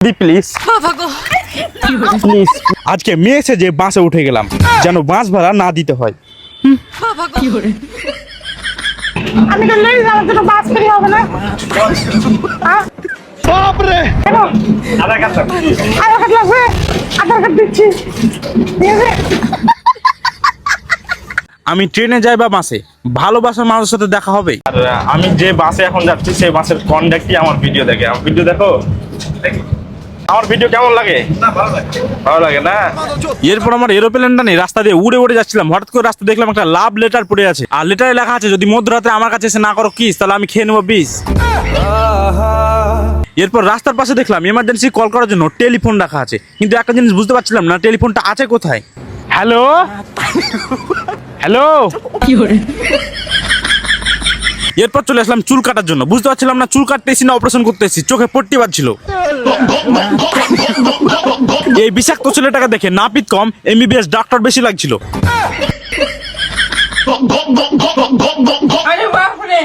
Please please আজকে মেসে যে বাসে উঠে গেলাম যেন বাস ভাড়া না দিতে হয়। আমি তো নেই আমার তো বাস ফ্রি হবে না। বাপ রে আধার কার্ড লাগবে, আধার কার্ড দিচ্ছি। আমি ট্রেনে যাই বা বাসে ভালোবাসার মানুষের সাথে দেখা হবে। আর আমি যে বাসে এখন যাচ্ছি সেই বাসের কন্ডাক্টরই আমার ভিডিও দেখে। আমার ভিডিও দেখো, আমার ভিডিও কেমন লাগে? ভালো লাগে না? এরপর আমার এরোপ্লেনটা নেই, রাস্তা দিয়ে উড়ে উড়ে যাচ্ছিলাম, হঠাৎ করে রাস্তা দেখলাম একটা লাভ লেটার পড়ে আছে, আর লেটারে লেখা আছে যদি মধ্যরাতে আমার কাছে এসে না করো কিস তাহলে আমি খেয়ে নেবো বিষ। এরপর রাস্তার পাশে দেখলাম এমার্জেন্সি কল করার জন্য টেলিফোন রাখা আছে, কিন্তু একটা জিনিস বুঝতে পারছিলাম না টেলিফোনটা আছে কোথায়। Hello hello. এরপর চলে আসলাম চুল কাটার জন্য, বুঝতে পারছিলাম না চুল কাটতে এসি না অপারেশন করতে এসি, চোখে পট্টি বাজছিল। এই বিষাক্ত ছেলেটাকে দেখে নাপিত কম এমবিবিএস ডাক্তার বেশি লাগছিল। আরে বাপ রে।